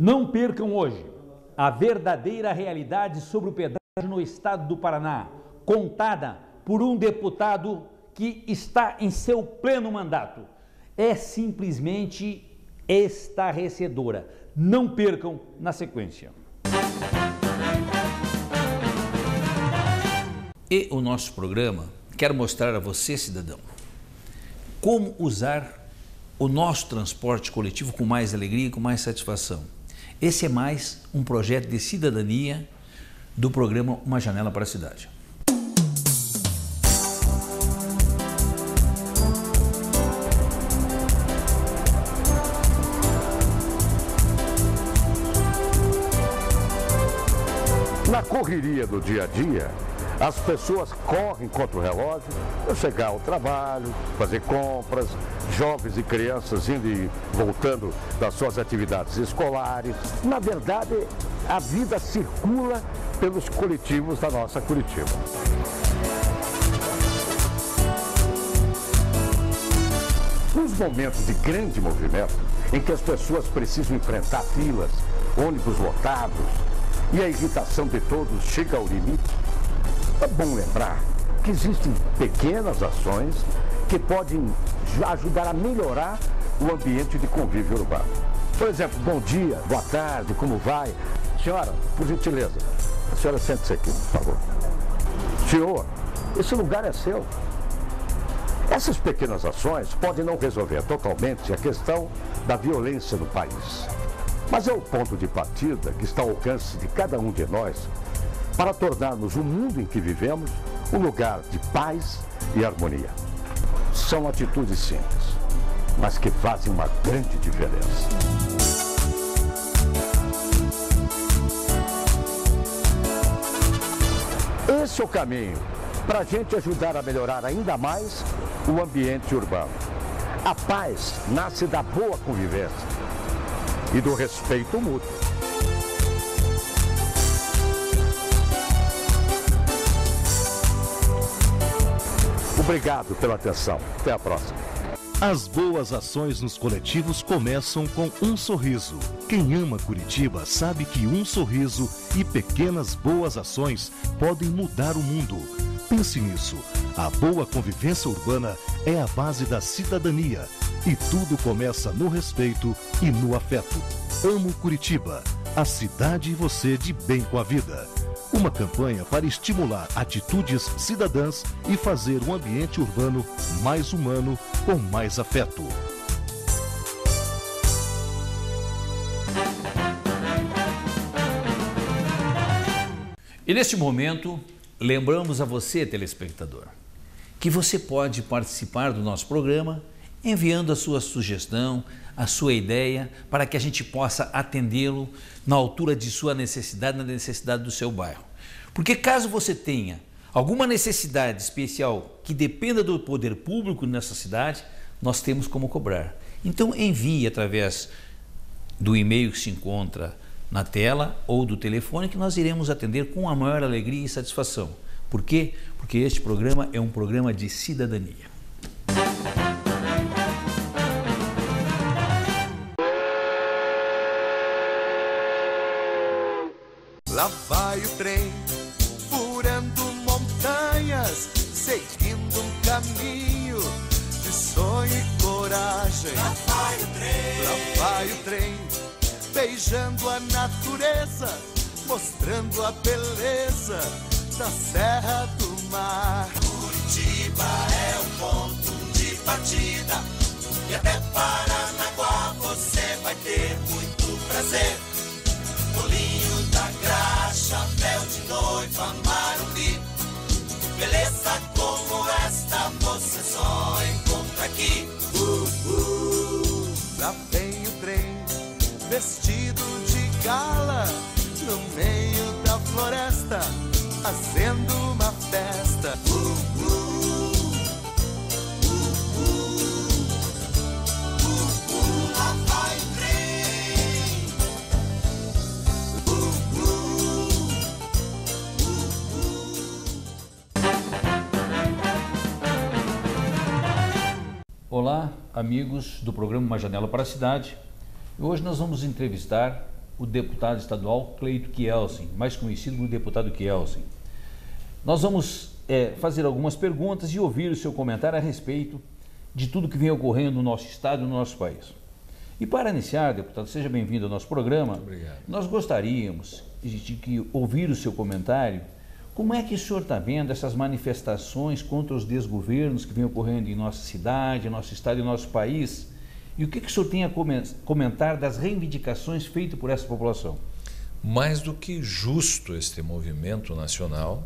Não percam hoje a verdadeira realidade sobre o pedágio no estado do Paraná, contada por um deputado que está em seu pleno mandato. É simplesmente estarrecedora. Não percam na sequência. E o nosso programa quer mostrar a você, cidadão, como usar o nosso transporte coletivo com mais alegria e com mais satisfação. Esse é mais um projeto de cidadania do programa Uma Janela para a Cidade. Na correria do dia a dia, as pessoas correm contra o relógio para chegar ao trabalho, fazer compras, jovens e crianças indo e voltando das suas atividades escolares. Na verdade, a vida circula pelos coletivos da nossa Curitiba. Nos momentos de grande movimento, em que as pessoas precisam enfrentar filas, ônibus lotados, e a irritação de todos chega ao limite, é bom lembrar que existem pequenas ações que podem ajudar a melhorar o ambiente de convívio urbano. Por exemplo, bom dia, boa tarde, como vai? Senhora, por gentileza, a senhora sente-se aqui, por favor. Senhor, esse lugar é seu. Essas pequenas ações podem não resolver totalmente a questão da violência no país, mas é o ponto de partida que está ao alcance de cada um de nós para tornarmos o mundo em que vivemos um lugar de paz e harmonia. São atitudes simples, mas que fazem uma grande diferença. Esse é o caminho para a gente ajudar a melhorar ainda mais o ambiente urbano. A paz nasce da boa convivência e do respeito mútuo. Obrigado pela atenção. Até a próxima. As boas ações nos coletivos começam com um sorriso. Quem ama Curitiba sabe que um sorriso e pequenas boas ações podem mudar o mundo. Pense nisso. A boa convivência urbana é a base da cidadania. E tudo começa no respeito e no afeto. Amo Curitiba, a cidade e você de bem com a vida. Uma campanha para estimular atitudes cidadãs e fazer um ambiente urbano mais humano, com mais afeto. E neste momento, lembramos a você, telespectador, que você pode participar do nosso programa enviando a sua sugestão, a sua ideia, para que a gente possa atendê-lo na altura de sua necessidade, na necessidade do seu bairro. Porque caso você tenha alguma necessidade especial que dependa do poder público nessa cidade, nós temos como cobrar. Então envie através do e-mail que se encontra na tela ou do telefone, que nós iremos atender com a maior alegria e satisfação. Por quê? Porque este programa é um programa de cidadania. Lá vai o trem, furando montanhas, seguindo um caminho de sonho e coragem. Lá vai o trem, beijando a natureza, mostrando a beleza da Serra do Mar. Curitiba é o ponto de partida, e até Paranaguá você vai ter muito prazer. Bolinho da graxa, chapéu de noiva, marumbi, beleza como esta você só encontra aqui. Lá vem o trem, vestido de gala, no meio da floresta, fazendo uma festa. Lá vai o trem. Olá, amigos do programa Uma Janela para a Cidade. Hoje nós vamos entrevistar o deputado estadual Cleito Kielsen, mais conhecido como deputado Kielsen. Nós vamos fazer algumas perguntas e ouvir o seu comentário a respeito de tudo que vem ocorrendo no nosso estado e no nosso país. E para iniciar, deputado, seja bem-vindo ao nosso programa. Obrigado. Nós gostaríamos de ouvir o seu comentário. Como é que o senhor está vendo essas manifestações contra os desgovernos que vêm ocorrendo em nossa cidade, nosso estado e nosso país? E o que o senhor tem a comentar das reivindicações feitas por essa população? Mais do que justo este movimento nacional,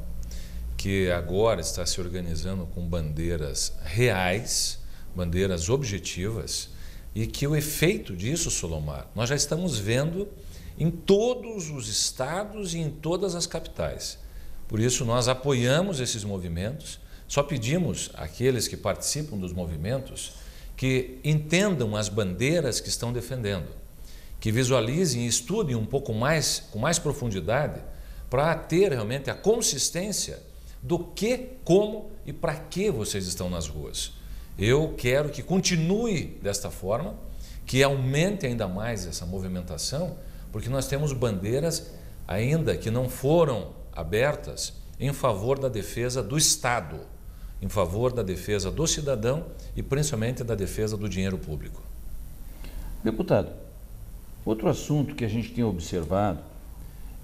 que agora está se organizando com bandeiras reais, bandeiras objetivas, e que o efeito disso, Solomar, nós já estamos vendo em todos os estados e em todas as capitais. Por isso, nós apoiamos esses movimentos, só pedimos àqueles que participam dos movimentos que entendam as bandeiras que estão defendendo, que visualizem e estudem um pouco mais, com mais profundidade, para ter realmente a consistência do que, como e para que vocês estão nas ruas. Eu quero que continue desta forma, que aumente ainda mais essa movimentação, porque nós temos bandeiras ainda que não foram abertas em favor da defesa do Estado, em favor da defesa do cidadão e principalmente da defesa do dinheiro público. Deputado, outro assunto que a gente tem observado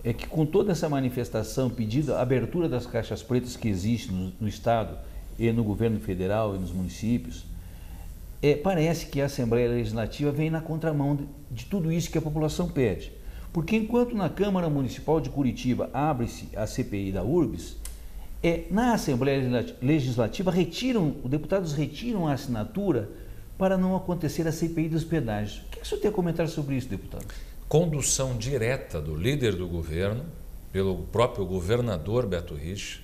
é que com toda essa manifestação pedindo a abertura das caixas pretas que existem no Estado e no governo federal e nos municípios, parece que a Assembleia Legislativa vem na contramão de tudo isso que a população pede. Porque enquanto na Câmara Municipal de Curitiba abre-se a CPI da URBS, na Assembleia Legislativa os deputados retiram a assinatura para não acontecer a CPI dos pedágios. O que o senhor tem a comentar sobre isso, deputado? Condução direta do líder do governo, pelo próprio governador Beto Richa,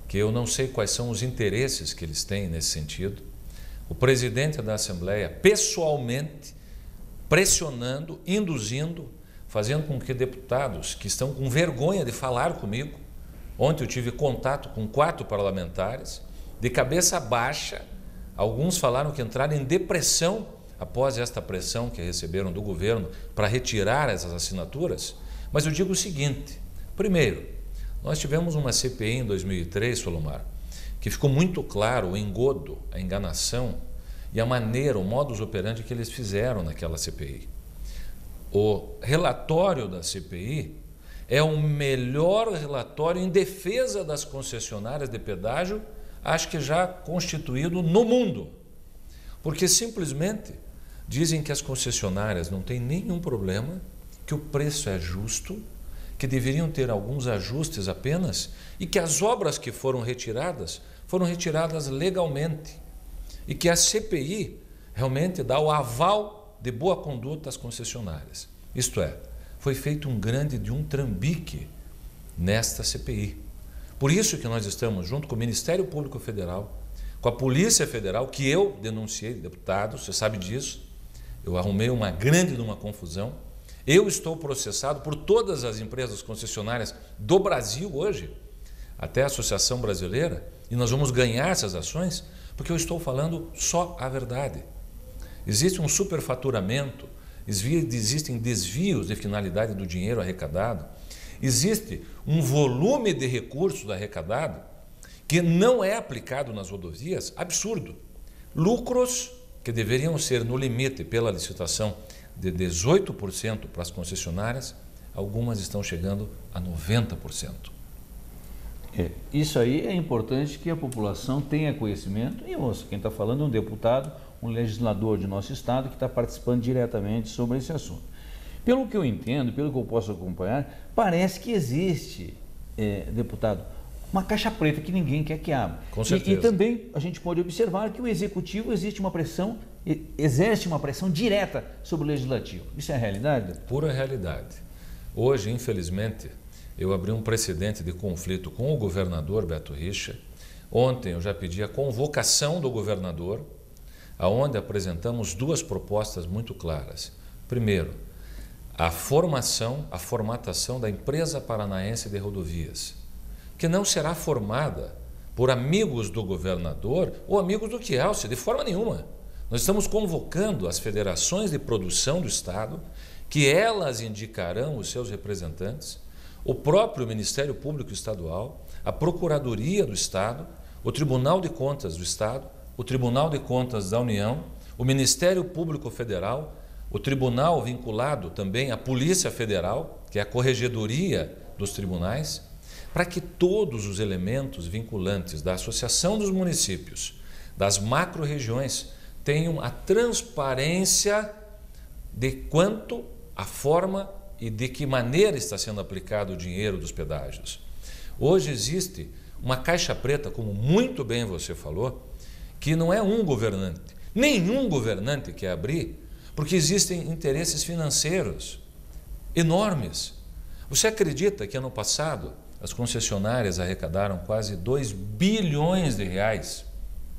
que eu não sei quais são os interesses que eles têm nesse sentido. O presidente da Assembleia, pessoalmente, pressionando, induzindo, fazendo com que deputados que estão com vergonha de falar comigo, ontem eu tive contato com 4 parlamentares, de cabeça baixa, alguns falaram que entraram em depressão após esta pressão que receberam do governo para retirar essas assinaturas. Mas eu digo o seguinte: primeiro, nós tivemos uma CPI em 2003, Solomar, que ficou muito claro o engodo, a enganação e a maneira, o modus operandi que eles fizeram naquela CPI. O relatório da CPI é o melhor relatório em defesa das concessionárias de pedágio, acho que já constituído no mundo, porque simplesmente dizem que as concessionárias não têm nenhum problema, que o preço é justo, que deveriam ter alguns ajustes apenas e que as obras que foram retiradas legalmente e que a CPI realmente dá o aval de boa conduta às concessionárias. Isto é, foi feito um trambique nesta CPI. Por isso que nós estamos junto com o Ministério Público Federal, com a Polícia Federal, que eu denunciei, deputado, você sabe disso, eu arrumei uma confusão. Eu estou processado por todas as empresas concessionárias do Brasil hoje, até a Associação Brasileira, e nós vamos ganhar essas ações, porque eu estou falando só a verdade. Existe um superfaturamento, existem desvios de finalidade do dinheiro arrecadado, existe um volume de recursos arrecadado que não é aplicado nas rodovias, absurdo. Lucros que deveriam ser no limite pela licitação de 18% para as concessionárias, algumas estão chegando a 90%. Isso aí é importante que a população tenha conhecimento, e quem está falando é um deputado, um legislador de nosso estado que está participando diretamente sobre esse assunto. Pelo que eu entendo, pelo que eu posso acompanhar, parece que existe, deputado, uma caixa preta que ninguém quer que abra. Com certeza. E também a gente pode observar que o executivo exerce uma pressão direta sobre o legislativo. Isso é a realidade? Pura realidade. Hoje, infelizmente, eu abri um precedente de conflito com o governador Beto Richa. Ontem eu já pedi a convocação do governador, aonde apresentamos 2 propostas muito claras. Primeiro, a formatação da Empresa Paranaense de Rodovias, que não será formada por amigos do governador ou amigos do Kielsen, de forma nenhuma. Nós estamos convocando as federações de produção do Estado que elas indicarão os seus representantes, o próprio Ministério Público Estadual, a Procuradoria do Estado, o Tribunal de Contas do Estado, o Tribunal de Contas da União, o Ministério Público Federal, o tribunal vinculado também à Polícia Federal, que é a corregedoria dos tribunais, para que todos os elementos vinculantes da Associação dos Municípios, das macro-regiões, tenham a transparência de quanto, a forma e de que maneira está sendo aplicado o dinheiro dos pedágios. Hoje existe uma caixa preta, como muito bem você falou, que não é um governante. Nenhum governante quer abrir, porque existem interesses financeiros enormes. Você acredita que ano passado as concessionárias arrecadaram quase 2 bilhões de reais?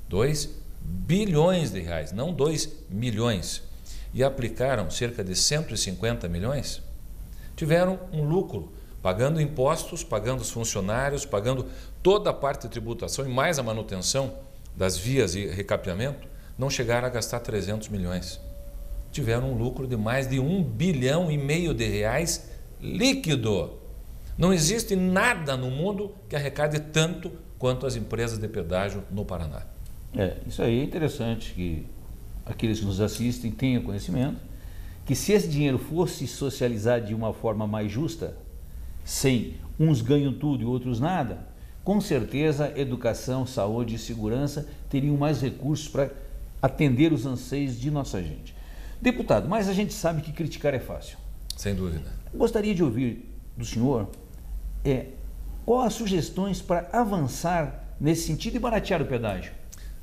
2 bilhões de reais, não 2 milhões. E aplicaram cerca de 150 milhões? Tiveram um lucro, pagando impostos, pagando os funcionários, pagando toda a parte de tributação e mais a manutenção das vias e recapeamento, não chegaram a gastar 300 milhões. Tiveram um lucro de mais de 1,5 bilhão de reais líquido. Não existe nada no mundo que arrecade tanto quanto as empresas de pedágio no Paraná. Isso aí é interessante que aqueles que nos assistem tenham conhecimento, que se esse dinheiro fosse socializado de uma forma mais justa, sem uns ganham tudo e outros nada, com certeza educação, saúde e segurança teriam mais recursos para atender os anseios de nossa gente. Deputado, mas a gente sabe que criticar é fácil. Sem dúvida. Gostaria de ouvir do senhor quais as sugestões para avançar nesse sentido e baratear o pedágio.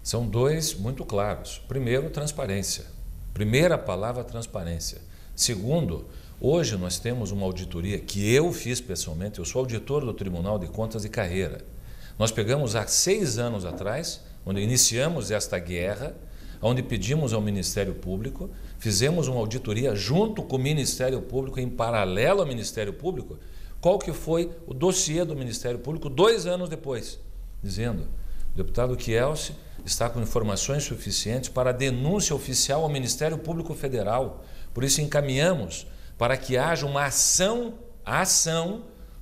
São dois muito claros. Primeiro, transparência. Primeira palavra, transparência. Segundo, hoje nós temos uma auditoria que eu fiz pessoalmente, eu sou auditor do Tribunal de Contas de Carreira. Nós pegamos há 6 anos atrás, onde iniciamos esta guerra, onde pedimos ao Ministério Público, fizemos uma auditoria junto com o Ministério Público, em paralelo ao Ministério Público, qual que foi o dossiê do Ministério Público 2 anos depois, dizendo: o deputado Kielce está com informações suficientes para a denúncia oficial ao Ministério Público Federal, por isso encaminhamos para que haja uma ação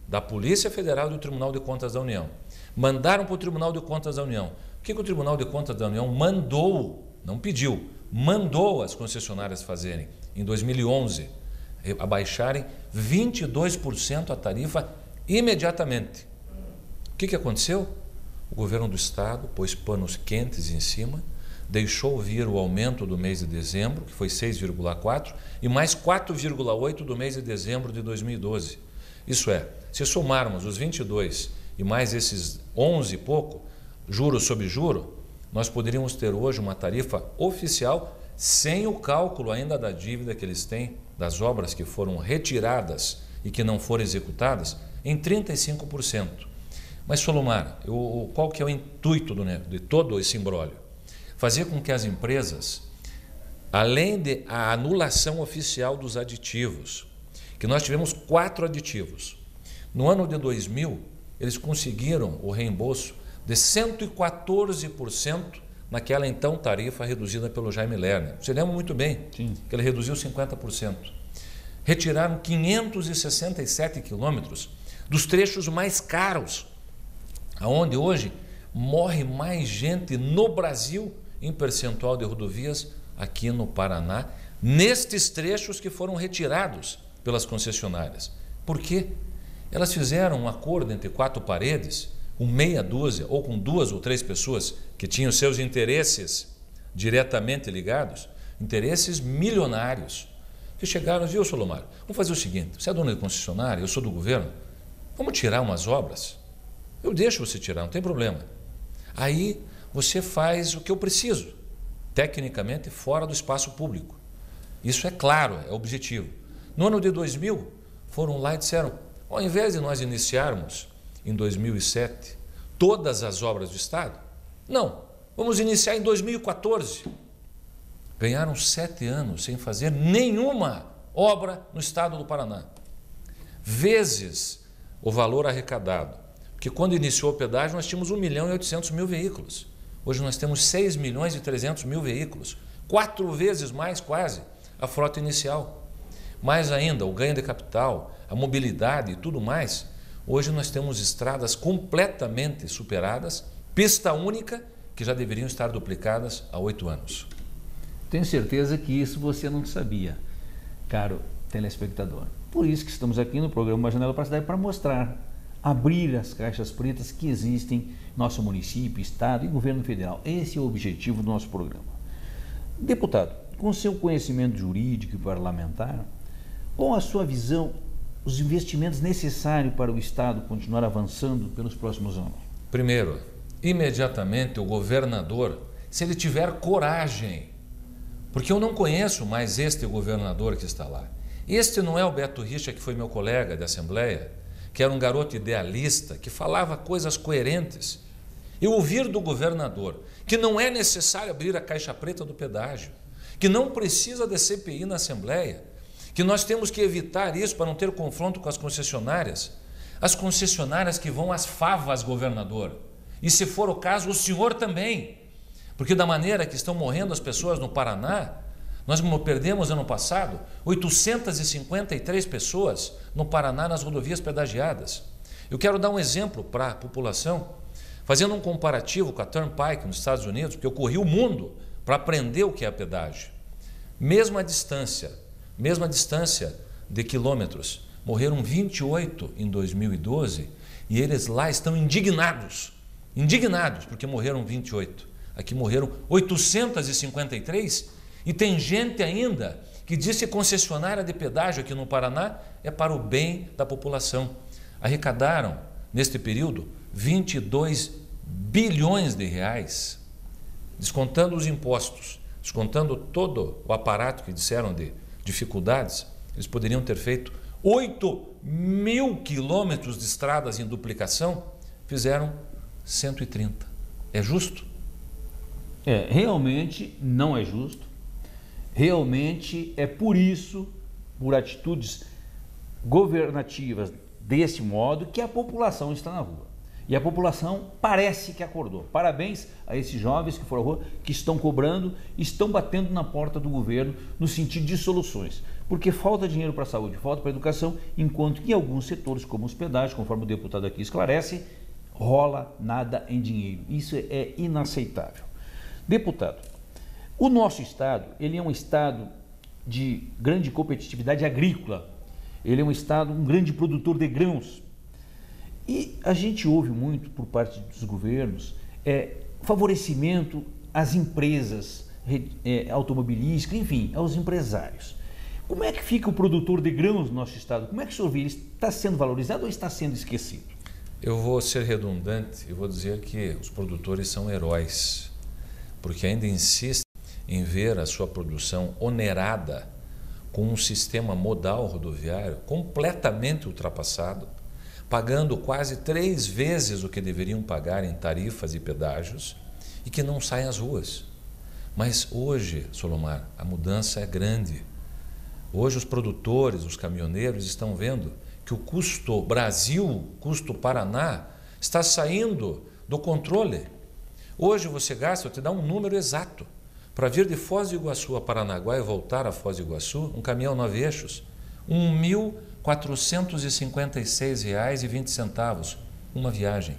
da Polícia Federal e do Tribunal de Contas da União. Mandaram para o Tribunal de Contas da União. O que o Tribunal de Contas da União mandou, não pediu, mandou as concessionárias fazerem em 2011, abaixarem 22% a tarifa imediatamente. O que aconteceu? O governo do estado pôs panos quentes em cima, deixou vir o aumento do mês de dezembro, que foi 6,4%, e mais 4,8% do mês de dezembro de 2012. Isso é, se somarmos os 22 e mais esses 11 e pouco, juro sobre juro, nós poderíamos ter hoje uma tarifa oficial sem o cálculo ainda da dívida que eles têm, das obras que foram retiradas e que não foram executadas, em 35%. Mas, Solomar, qual que é o intuito de todo esse imbróglio? Fazer com que as empresas, além de a anulação oficial dos aditivos, que nós tivemos 4 aditivos, no ano de 2000, eles conseguiram o reembolso de 114% naquela então tarifa reduzida pelo Jaime Lerner. Você lembra muito bem. Sim. Que ele reduziu 50%. Retiraram 567 quilômetros dos trechos mais caros, aonde hoje morre mais gente no Brasil em percentual de rodovias aqui no Paraná, nestes trechos que foram retirados pelas concessionárias. Por quê? Elas fizeram um acordo entre 4 paredes, com meia dúzia ou com 2 ou 3 pessoas que tinham seus interesses diretamente ligados, interesses milionários, que chegaram, viu, Solomar, vamos fazer o seguinte, você é dono de concessionária, eu sou do governo, vamos tirar umas obras, eu deixo você tirar, não tem problema. Aí você faz o que eu preciso, tecnicamente fora do espaço público. Isso é claro, é objetivo. No ano de 2000, foram lá e disseram, ao invés de nós iniciarmos em 2007 todas as obras do Estado, não, vamos iniciar em 2014. Ganharam 7 anos sem fazer nenhuma obra no Estado do Paraná. Vezes o valor arrecadado. Porque quando iniciou o pedágio nós tínhamos 1.800.000 veículos. Hoje nós temos 6.300.000 veículos. 4 vezes mais quase a frota inicial. mais ainda o ganho de capital, a mobilidade e tudo mais, hoje nós temos estradas completamente superadas, pista única, que já deveriam estar duplicadas há 8 anos. Tenho certeza que isso você não sabia, caro telespectador. Por isso que estamos aqui no programa Uma Janela para a Cidade, para mostrar, abrir as caixas pretas que existem em nosso município, estado e governo federal. Esse é o objetivo do nosso programa. Deputado, com seu conhecimento jurídico e parlamentar, qual a sua visão, os investimentos necessários para o Estado continuar avançando pelos próximos anos? Primeiro, imediatamente o governador, se ele tiver coragem, porque eu não conheço mais este governador que está lá. Este não é o Beto Richa, que foi meu colega de assembleia, que era um garoto idealista, que falava coisas coerentes. Eu ouvir do governador que não é necessário abrir a caixa preta do pedágio, que não precisa de CPI na assembleia, que nós temos que evitar isso para não ter confronto com as concessionárias que vão às favas, governador. E se for o caso, o senhor também. Porque da maneira que estão morrendo as pessoas no Paraná, nós perdemos ano passado 853 pessoas no Paraná nas rodovias pedagiadas. Eu quero dar um exemplo para a população, fazendo um comparativo com a Turnpike nos Estados Unidos, porque eu corri o mundo para aprender o que é pedágio. Mesma distância de quilômetros, morreram 28 em 2012 e eles lá estão indignados, porque morreram 28. Aqui morreram 853 e tem gente ainda que diz que concessionária de pedágio aqui no Paraná é para o bem da população. Arrecadaram, neste período, 22 bilhões de reais, descontando os impostos, descontando todo o aparato que disseram de dificuldades, eles poderiam ter feito 8.000 quilômetros de estradas em duplicação, fizeram 130. É justo? Realmente não é justo. Realmente é por isso, por atitudes governativas desse modo, que a população está na rua. E a população parece que acordou. Parabéns a esses jovens que foram à rua, que estão cobrando, estão batendo na porta do governo no sentido de soluções. Porque falta dinheiro para a saúde, falta para a educação, enquanto que em alguns setores, como os pedágios, conforme o deputado aqui esclarece, rola nada em dinheiro. Isso é inaceitável. Deputado, o nosso estado, ele é um estado de grande competitividade agrícola. Ele é um estado, um grande produtor de grãos. E a gente ouve muito por parte dos governos favorecimento às empresas automobilísticas, enfim, aos empresários. Como é que fica o produtor de grãos no nosso estado? Como é que o senhor vê? Ele está sendo valorizado ou está sendo esquecido? Eu vou ser redundante e vou dizer que os produtores são heróis, porque ainda insistem em ver a sua produção onerada com um sistema modal rodoviário completamente ultrapassado, pagando quase 3 vezes o que deveriam pagar em tarifas e pedágios e que não saem às ruas. Mas hoje, Solomar, a mudança é grande. Hoje os produtores, os caminhoneiros estão vendo que o custo Brasil, custo Paraná, está saindo do controle. Hoje você gasta, eu te dar um número exato, para vir de Foz do Iguaçu a Paranaguá e voltar a Foz do Iguaçu, um caminhão 9 eixos, R$ 1.456,20 uma viagem.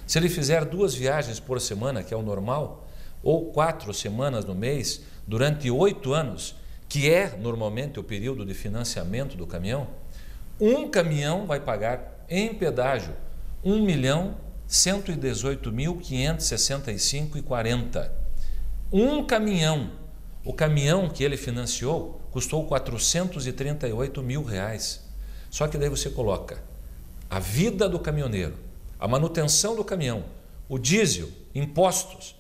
Se ele fizer 2 viagens por semana, que é o normal, ou 4 semanas no mês, durante 8 anos, que é normalmente o período de financiamento do caminhão, um caminhão vai pagar em pedágio R$ 1.118.565,40. Um caminhão, o caminhão que ele financiou, custou R$ 438 mil. Só que daí você coloca a vida do caminhoneiro, a manutenção do caminhão, o diesel, impostos,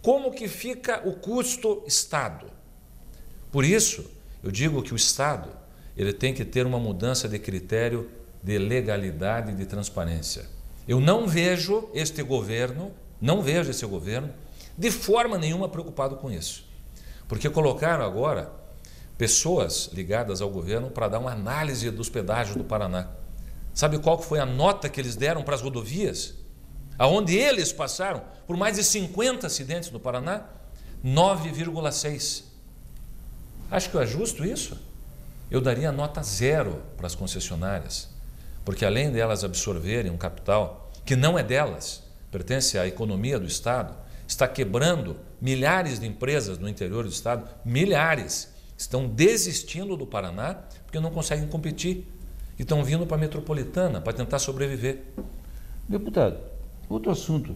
como que fica o custo Estado? Por isso, eu digo que o Estado ele tem que ter uma mudança de critério de legalidade e de transparência. Eu não vejo este governo, de forma nenhuma preocupado com isso. Porque colocaram agora pessoas ligadas ao governo para dar uma análise dos pedágios do Paraná. Sabe qual foi a nota que eles deram para as rodovias? Aonde eles passaram por mais de 50 acidentes no Paraná? 9,6. Acho que é justo isso? eu daria nota 0 para as concessionárias, porque além delas absorverem um capital que não é delas, pertence à economia do Estado, está quebrando milhares de empresas no interior do Estado, milhares, estão desistindo do Paraná porque não conseguem competir e estão vindo para a metropolitana para tentar sobreviver. Deputado, outro assunto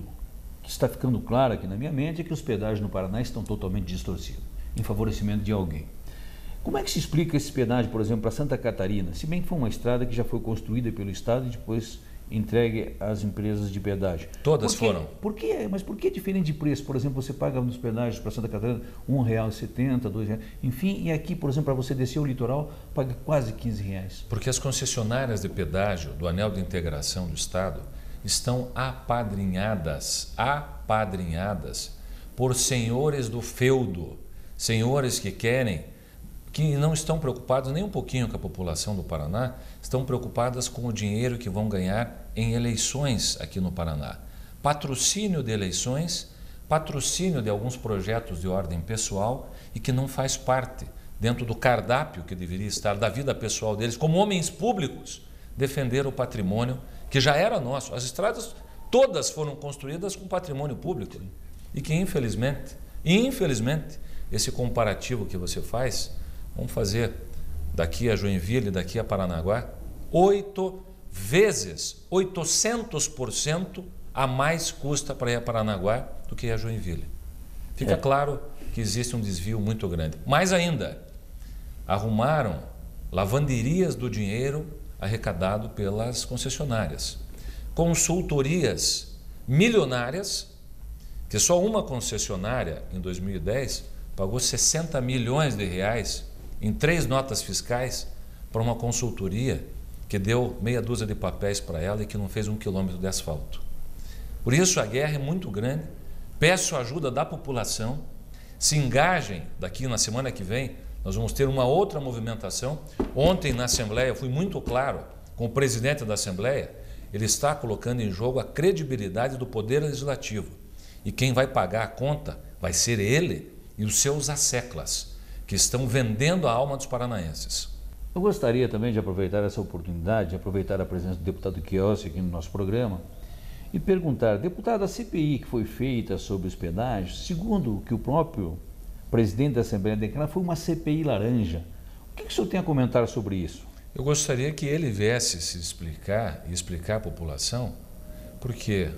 que está ficando claro aqui na minha mente é que os pedágios no Paraná estão totalmente distorcidos, em favorecimento de alguém. Como é que se explica esse pedágio, por exemplo, para Santa Catarina, se bem que foi uma estrada que já foi construída pelo Estado e depois entregue às empresas de pedágio? Todas foram. Mas por que é diferente de preço? Por exemplo, você paga nos pedágios para Santa Catarina R$1,70, R$2, enfim, e aqui, por exemplo, para você descer o litoral, paga quase R$15. Porque as concessionárias de pedágio do Anel de Integração do Estado estão apadrinhadas por senhores do feudo, senhores que não estão preocupados nem um pouquinho com a população do Paraná, estão preocupadas com o dinheiro que vão ganhar em eleições aqui no Paraná. Patrocínio de eleições, patrocínio de alguns projetos de ordem pessoal e que não faz parte dentro do cardápio que deveria estar da vida pessoal deles, como homens públicos, defender o patrimônio que já era nosso. As estradas todas foram construídas com patrimônio público e que infelizmente, esse comparativo que você faz, vamos fazer daqui a Joinville, daqui a Paranaguá, 8 vezes, 800% a mais custa para ir a Paranaguá do que a Joinville. Fica claro que existe um desvio muito grande. Mais ainda, arrumaram lavanderias do dinheiro arrecadado pelas concessionárias, consultorias milionárias, que só uma concessionária em 2010 pagou R$60 milhões em 3 notas fiscais para uma consultoria que deu meia dúzia de papéis para ela e que não fez 1 quilômetro de asfalto. Por isso a guerra é muito grande, peço a ajuda da população, se engajem. Daqui na semana que vem nós vamos ter uma outra movimentação. Ontem na Assembleia fui muito claro com o presidente da Assembleia, ele está colocando em jogo a credibilidade do Poder Legislativo e quem vai pagar a conta vai ser ele e os seus asseclas, que estão vendendo a alma dos paranaenses. Eu gostaria também de aproveitar essa oportunidade, de aproveitar a presença do deputado Chiossi aqui no nosso programa e perguntar, deputado, a CPI que foi feita sobre os pedágios, segundo o que o próprio presidente da Assembleia declara, foi uma CPI laranja. O que o senhor tem a comentar sobre isso? Eu gostaria que ele viesse se explicar e explicar à população, porque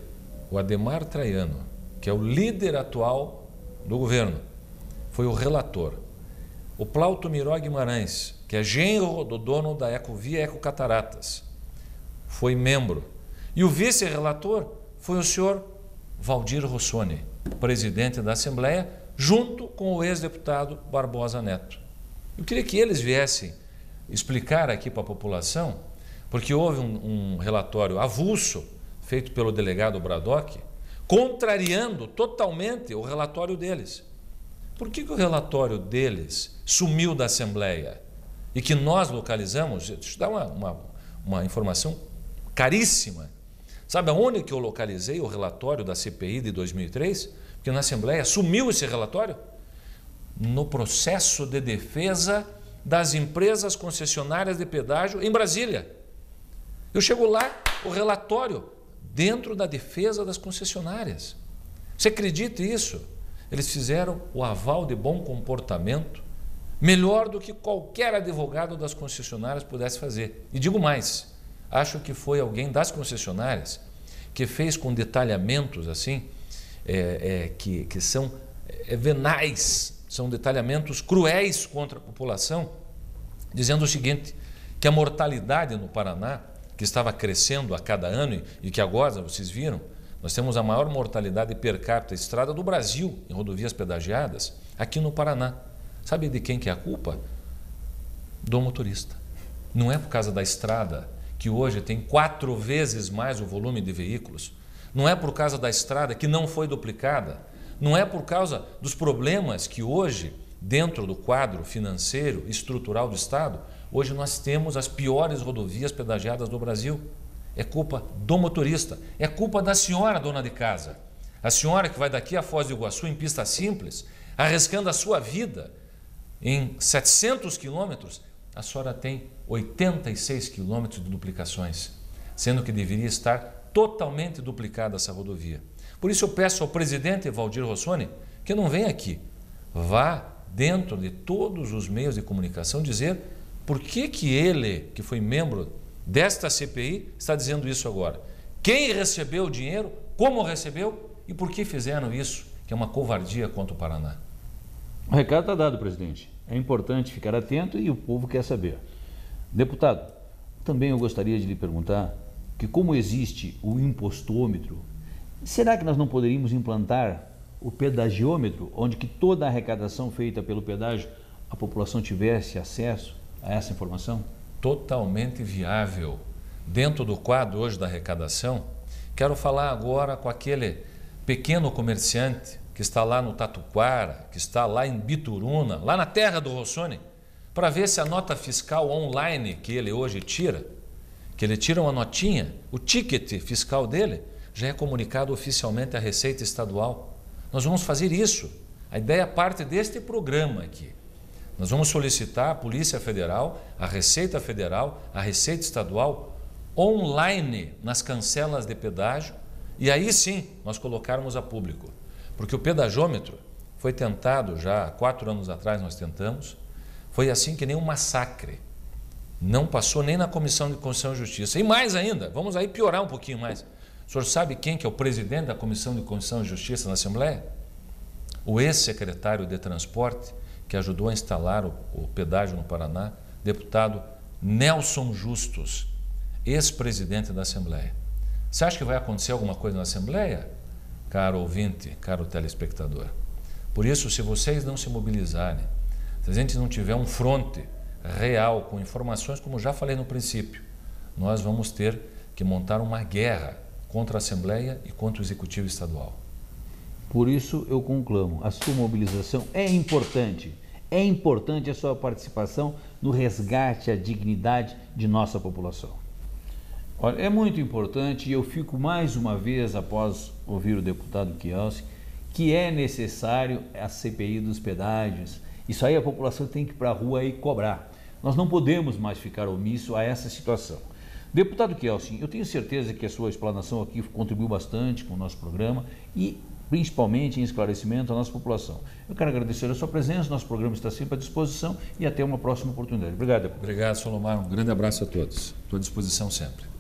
o Adhemar Traiano, que é o líder atual do governo, foi o relator. O Plauto Miró Guimarães, que é genro do dono da Ecovia Ecocataratas, foi membro. E o vice-relator foi o senhor Valdir Rossoni, presidente da Assembleia, junto com o ex-deputado Barbosa Neto. Eu queria que eles viessem explicar aqui para a população, porque houve um relatório avulso feito pelo delegado Braddock, contrariando totalmente o relatório deles. Por que o relatório deles sumiu da Assembleia e que nós localizamos? Deixa eu dar uma informação caríssima. Sabe aonde que eu localizei o relatório da CPI de 2003? Porque na Assembleia sumiu esse relatório? No processo de defesa das empresas concessionárias de pedágio em Brasília. Eu chego lá, o relatório dentro da defesa das concessionárias. Você acredita nisso? Eles fizeram o aval de bom comportamento melhor do que qualquer advogado das concessionárias pudesse fazer. E digo mais, acho que foi alguém das concessionárias que fez com detalhamentos assim, que são venais, são detalhamentos cruéis contra a população, dizendo o seguinte, que a mortalidade no Paraná, que estava crescendo a cada ano e que agora, vocês viram, nós temos a maior mortalidade per capita estrada do Brasil, em rodovias pedagiadas, aqui no Paraná. Sabe de quem que é a culpa? Do motorista. Não é por causa da estrada, que hoje tem 4 vezes mais o volume de veículos. Não é por causa da estrada que não foi duplicada. Não é por causa dos problemas que hoje, dentro do quadro financeiro e estrutural do Estado, hoje nós temos as piores rodovias pedagiadas do Brasil. É culpa do motorista, é culpa da senhora dona de casa. A senhora que vai daqui a Foz do Iguaçu em pista simples, arriscando a sua vida em 700 quilômetros, a senhora tem 86 quilômetros de duplicações, sendo que deveria estar totalmente duplicada essa rodovia. Por isso eu peço ao presidente Valdir Rossoni que não venha aqui, vá dentro de todos os meios de comunicação dizer por que ele, que foi membro desta CPI, está dizendo isso agora. Quem recebeu o dinheiro, como recebeu e por que fizeram isso, que é uma covardia contra o Paraná. O recado está dado, presidente. É importante ficar atento e o povo quer saber. Deputado, também eu gostaria de lhe perguntar que como existe o impostômetro, será que nós não poderíamos implantar o pedagiômetro, onde que toda a arrecadação feita pelo pedágio, a população tivesse acesso a essa informação? Totalmente viável. Dentro do quadro hoje da arrecadação, quero falar agora com aquele pequeno comerciante que está lá no Tatuquara, que está lá em Bituruna, lá na terra do Rossoni, para ver se a nota fiscal online que ele hoje tira, que ele tira uma notinha, o ticket fiscal dele, já é comunicado oficialmente à Receita Estadual. Nós vamos fazer isso. A ideia parte deste programa aqui. Nós vamos solicitar à Polícia Federal, à Receita Federal, à Receita Estadual, online nas cancelas de pedágio, e aí sim nós colocarmos a público. Porque o pedagômetro foi tentado já há 4 anos atrás, nós tentamos, foi assim que nem um massacre. Não passou nem na Comissão de Constituição e Justiça. E mais ainda, vamos aí piorar um pouquinho mais. O senhor sabe quem que é o presidente da Comissão de Constituição e Justiça na Assembleia? O ex-secretário de Transporte, que ajudou a instalar o pedágio no Paraná, deputado Nelson Justus, ex-presidente da Assembleia. Você acha que vai acontecer alguma coisa na Assembleia, caro ouvinte, caro telespectador? Por isso, se vocês não se mobilizarem, se a gente não tiver um fronte real, com informações, como já falei no princípio, nós vamos ter que montar uma guerra contra a Assembleia e contra o Executivo Estadual. Por isso eu conclamo, a sua mobilização é importante a sua participação no resgate à dignidade de nossa população. Olha, é muito importante e eu fico mais uma vez, após ouvir o deputado Kielce, que é necessário a CPI dos pedágios. Isso aí a população tem que ir para a rua e cobrar. Nós não podemos mais ficar omisso a essa situação. Deputado Kielce, eu tenho certeza que a sua explanação aqui contribuiu bastante com o nosso programa e principalmente em esclarecimento à nossa população. Eu quero agradecer a sua presença, nosso programa está sempre à disposição e até uma próxima oportunidade. Obrigado, deputado. Obrigado, Solomar. Um grande abraço a todos. Estou à disposição sempre.